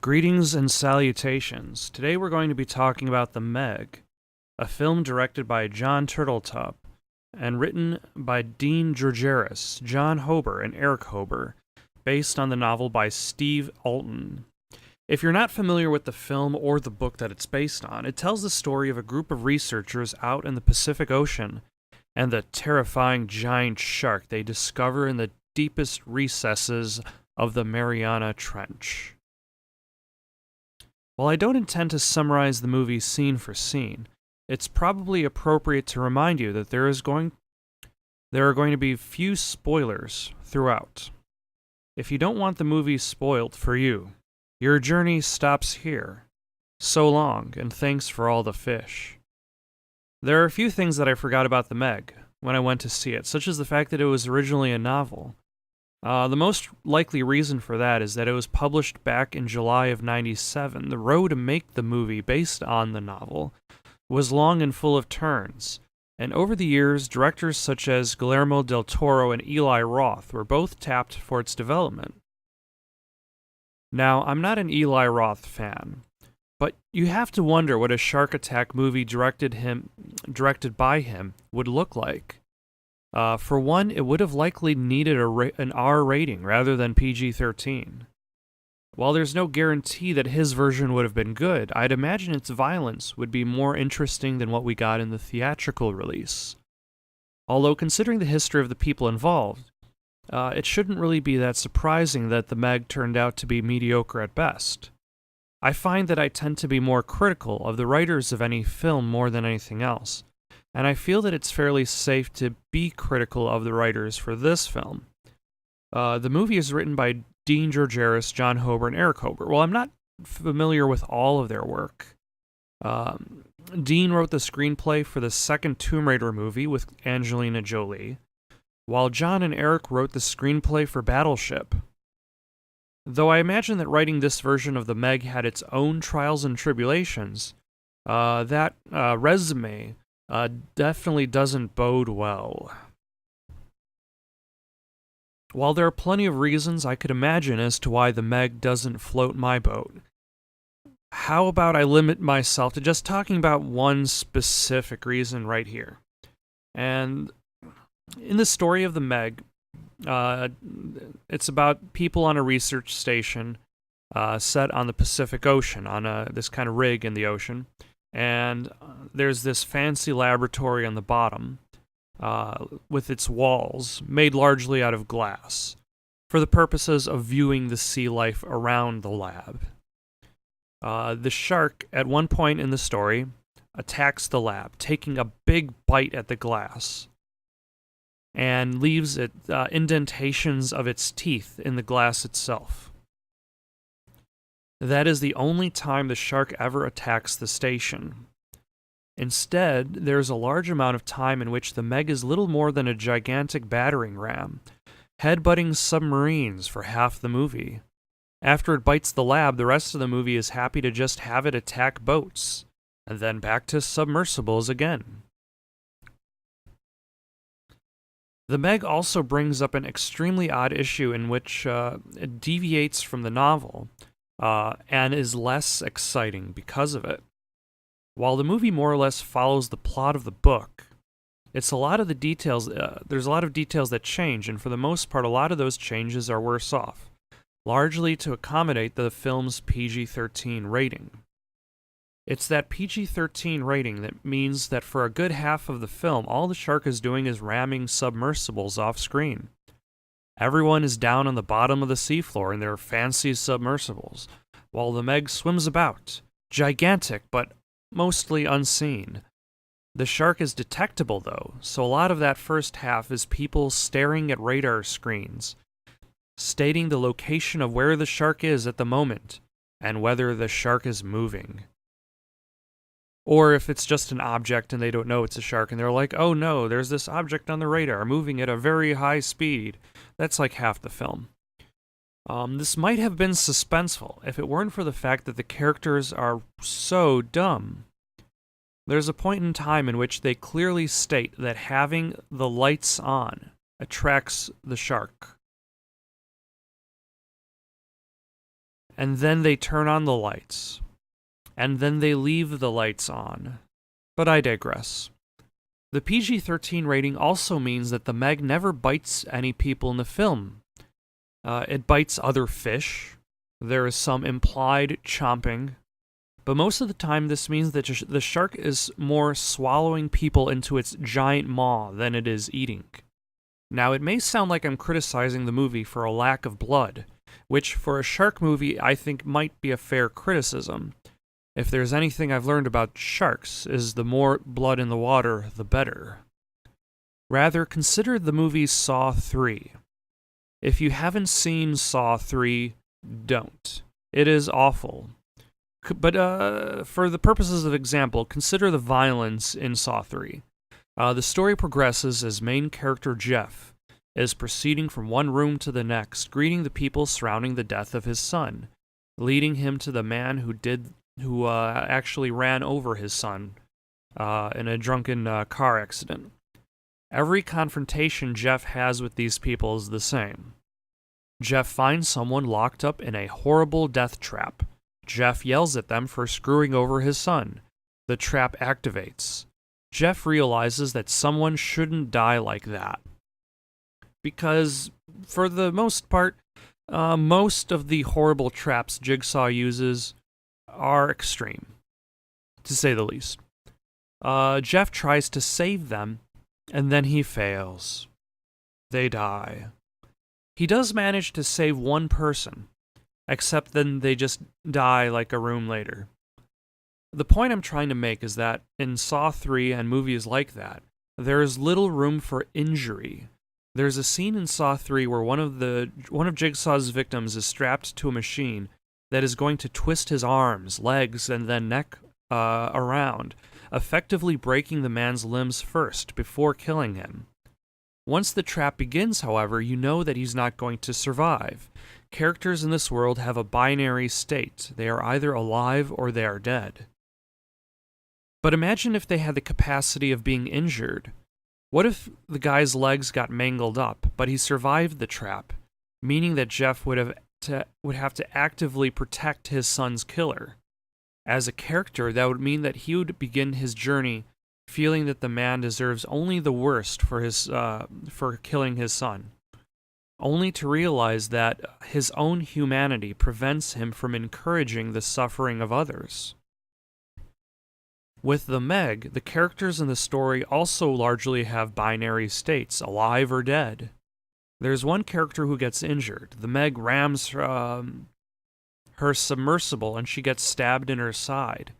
Greetings and salutations. Today we're going to be talking about The Meg, a film directed by John Turteltaub and written by Dean Georgaris, John Hober, and Eric Hober, based on the novel by Steve Alton. If you're not familiar with the film or the book that it's based on, it tells the story of a group of researchers out in the Pacific Ocean and the terrifying giant shark they discover in the deepest recesses of the Mariana Trench. While I don't intend to summarize the movie scene for scene, it's probably appropriate to remind you that there are going to be few spoilers throughout. If you don't want the movie spoiled for you, your journey stops here. So long, and thanks for all the fish. There are a few things that I forgot about The Meg when I went to see it, such as the fact that it was originally a novel. The most likely reason for that is that it was published back in July of '97. The road to make the movie based on the novel was long and full of turns, and over the years, directors such as Guillermo del Toro and Eli Roth were both tapped for its development. Now, I'm not an Eli Roth fan, but you have to wonder what a shark attack movie directed by him would look like. For one, it would have likely needed an R rating rather than PG-13. While there's no guarantee that his version would have been good, I'd imagine its violence would be more interesting than what we got in the theatrical release. Although, considering the history of the people involved, it shouldn't really be that surprising that The Meg turned out to be mediocre at best. I find that I tend to be more critical of the writers of any film more than anything else, and I feel that it's fairly safe to be critical of the writers for this film. The movie is written by Dean Georgaris, John Hober, and Eric Hober. Well, I'm not familiar with all of their work. Dean wrote the screenplay for the second Tomb Raider movie with Angelina Jolie, while John and Eric wrote the screenplay for Battleship. Though I imagine that writing this version of The Meg had its own trials and tribulations, that resume definitely doesn't bode well. While there are plenty of reasons I could imagine as to why The Meg doesn't float my boat, how about I limit myself to just talking about one specific reason right here? And in the story of The Meg, it's about people on a research station set on the Pacific Ocean, on this kind of rig in the ocean. And there's this fancy laboratory on the bottom with its walls made largely out of glass for the purposes of viewing the sea life around the lab. The shark, at one point in the story, attacks the lab, taking a big bite at the glass and leaves it indentations of its teeth in the glass itself. That is the only time the shark ever attacks the station. Instead, there's a large amount of time in which the Meg is little more than a gigantic battering ram, headbutting submarines for half the movie. After it bites the lab, the rest of the movie is happy to just have it attack boats, and then back to submersibles again. The Meg also brings up an extremely odd issue in which it deviates from the novel, and is less exciting because of it. While the movie more or less follows the plot of the book, it's a lot of the details. There's a lot of details that change, and for the most part, a lot of those changes are worse off, largely to accommodate the film's PG-13 rating. It's that PG-13 rating that means that for a good half of the film, all the shark is doing is ramming submersibles off screen. Everyone is down on the bottom of the seafloor in their fancy submersibles, while the Meg swims about, gigantic but mostly unseen. The shark is detectable, though, so a lot of that first half is people staring at radar screens, stating the location of where the shark is at the moment, and whether the shark is moving. Or if it's just an object and they don't know it's a shark, and they're like, oh no, there's this object on the radar moving at a very high speed. That's like half the film. This might have been suspenseful if it weren't for the fact that the characters are so dumb. There's a point in time in which they clearly state that having the lights on attracts the shark. and then they turn on the lights, and then they leave the lights on. But I digress. The PG-13 rating also means that the Meg never bites any people in the film. It bites other fish. There is some implied chomping. But most of the time, this means that the shark is more swallowing people into its giant maw than it is eating. Now, it may sound like I'm criticizing the movie for a lack of blood, which for a shark movie I think might be a fair criticism. If there's anything I've learned about sharks, is the more blood in the water, the better. Rather, consider the movie Saw 3. If you haven't seen Saw 3, don't. It is awful. But for the purposes of example, consider the violence in Saw 3. The story progresses as main character Jeff is proceeding from one room to the next, greeting the people surrounding the death of his son, leading him to the man who actually ran over his son in a drunken car accident. Every confrontation Jeff has with these people is the same. Jeff finds someone locked up in a horrible death trap. Jeff yells at them for screwing over his son. The trap activates. Jeff realizes that someone shouldn't die like that. Because, for the most part, most of the horrible traps Jigsaw uses are extreme, to say the least. Jeff tries to save them, and then he fails. They die. He does manage to save one person, except then they just die like a room later. The point I'm trying to make is that in Saw 3 and movies like that, there is little room for injury. There's a scene in Saw 3 where one of Jigsaw's victims is strapped to a machine that is going to twist his arms, legs, and then neck around, effectively breaking the man's limbs first before killing him. Once the trap begins, however, you know that he's not going to survive. Characters in this world have a binary state. They are either alive or they are dead. But imagine if they had the capacity of being injured. What if the guy's legs got mangled up, but he survived the trap, meaning that Jeff would have to actively protect his son's killer? As a character, that would mean that he would begin his journey feeling that the man deserves only the worst for killing his son, only to realize that his own humanity prevents him from encouraging the suffering of others. With the Meg, the characters in the story also largely have binary states, alive or dead. There's one character who gets injured. The Meg rams her submersible and she gets stabbed in her side.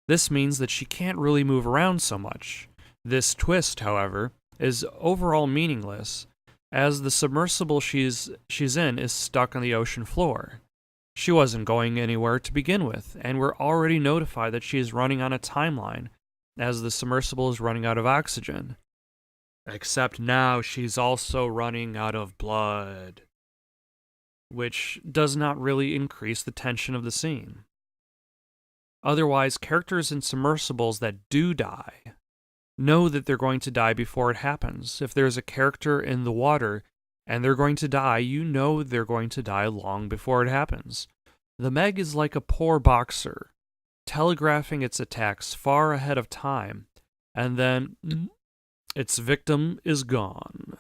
This means that she can't really move around so much. This twist, however, is overall meaningless, as the submersible she's in is stuck on the ocean floor. She wasn't going anywhere to begin with, and we're already notified that she is running on a timeline, as the submersible is running out of oxygen. Except now she's also running out of blood, which does not really increase the tension of the scene. Otherwise, characters in submersibles that do die know that they're going to die before it happens. If there's a character in the water and they're going to die, you know they're going to die long before it happens. The Meg is like a poor boxer, telegraphing its attacks far ahead of time, and then its victim is gone.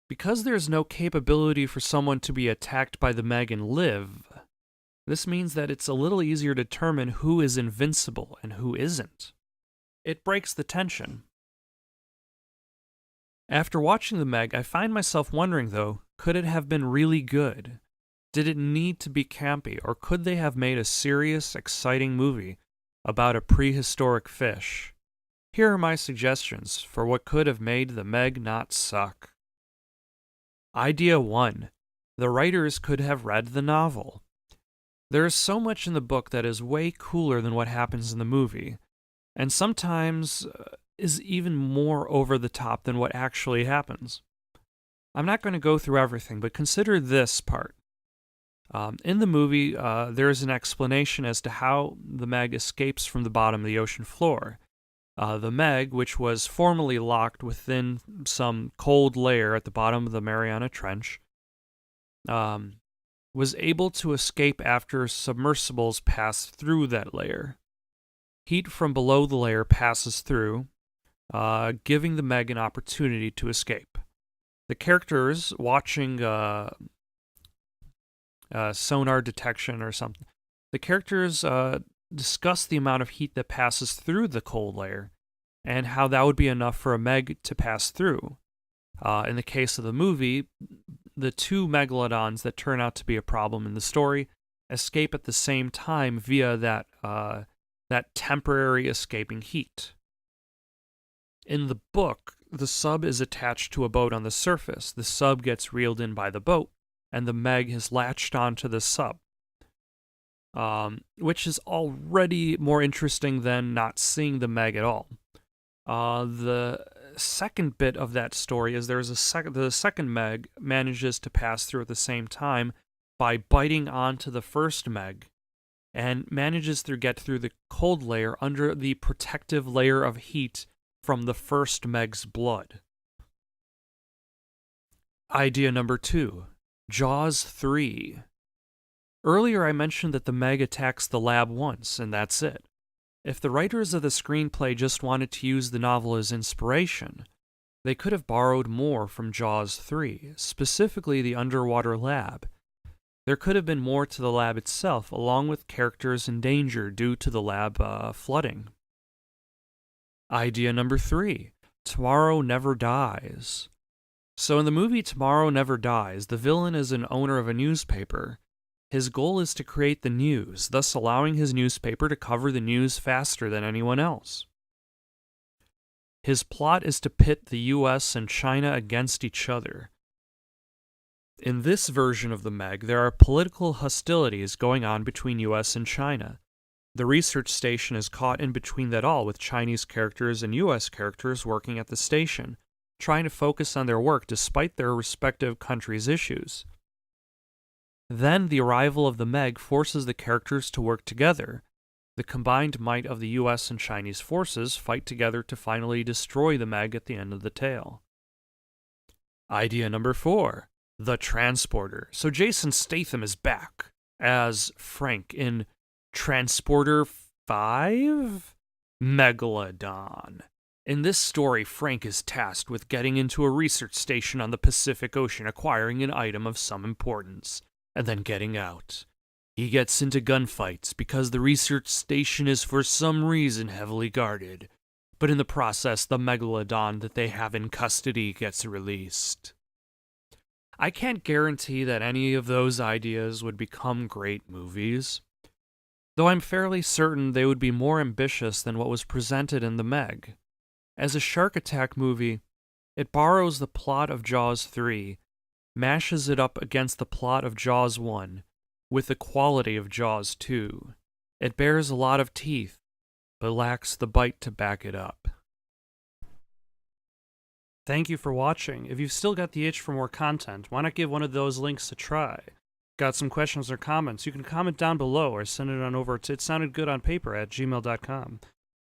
Because there's no capability for someone to be attacked by the Meg and live, this means that it's a little easier to determine who is invincible and who isn't. It breaks the tension. After watching the Meg, I find myself wondering, though, could it have been really good? Did it need to be campy, or could they have made a serious, exciting movie about a prehistoric fish? Here are my suggestions for what could have made the Meg not suck. Idea 1. The writers could have read the novel. There is so much in the book that is way cooler than what happens in the movie, and sometimes is even more over the top than what actually happens. I'm not going to go through everything, but consider this part. In the movie, there is an explanation as to how the Meg escapes from the bottom of the ocean floor. The Meg, which was formerly locked within some cold layer at the bottom of the Mariana Trench, was able to escape after submersibles passed through that layer. Heat from below the layer passes through, giving the Meg an opportunity to escape. The characters watching sonar detection or something, the characters discuss the amount of heat that passes through the cold layer and how that would be enough for a Meg to pass through. In the case of the movie, the two megalodons that turn out to be a problem in the story escape at the same time via that temporary escaping heat. In the book, the sub is attached to a boat on the surface. The sub gets reeled in by the boat, and the Meg has latched onto the sub, which is already more interesting than not seeing the Meg at all. The second bit of that story is the second Meg manages to pass through at the same time by biting onto the first Meg, and manages to get through the cold layer under the protective layer of heat from the first Meg's blood. Idea number 2. Jaws 3. Earlier I mentioned that the Meg attacks the lab once, and that's it. If the writers of the screenplay just wanted to use the novel as inspiration, they could have borrowed more from Jaws 3, specifically the underwater lab. There could have been more to the lab itself, along with characters in danger due to the lab flooding. Idea number 3. Tomorrow Never Dies. So in the movie Tomorrow Never Dies, the villain is an owner of a newspaper. His goal is to create the news, thus allowing his newspaper to cover the news faster than anyone else. His plot is to pit the US and China against each other. In this version of the Meg, there are political hostilities going on between US and China. The research station is caught in between that all, with Chinese characters and US characters working at the station, trying to focus on their work despite their respective countries' issues. Then the arrival of the Meg forces the characters to work together. The combined might of the US and Chinese forces fight together to finally destroy the Meg at the end of the tale. Idea number 4. The Transporter. So Jason Statham is back as Frank in Transporter 5? Megalodon. In this story, Frank is tasked with getting into a research station on the Pacific Ocean, acquiring an item of some importance, and then getting out. He gets into gunfights because the research station is for some reason heavily guarded, but in the process, the Megalodon that they have in custody gets released. I can't guarantee that any of those ideas would become great movies, though I'm fairly certain they would be more ambitious than what was presented in The Meg. As a shark attack movie, it borrows the plot of Jaws 3, mashes it up against the plot of Jaws 1, with the quality of Jaws 2. It bears a lot of teeth, but lacks the bite to back it up. Thank you for watching. If you've still got the itch for more content, why not give one of those links a try? Got some questions or comments, you can comment down below or send it on over to itsoundedgoodonpaper@gmail.com.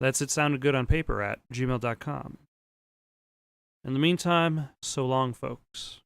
That's itsoundedgoodonpaper@gmail.com. In the meantime, so long, folks.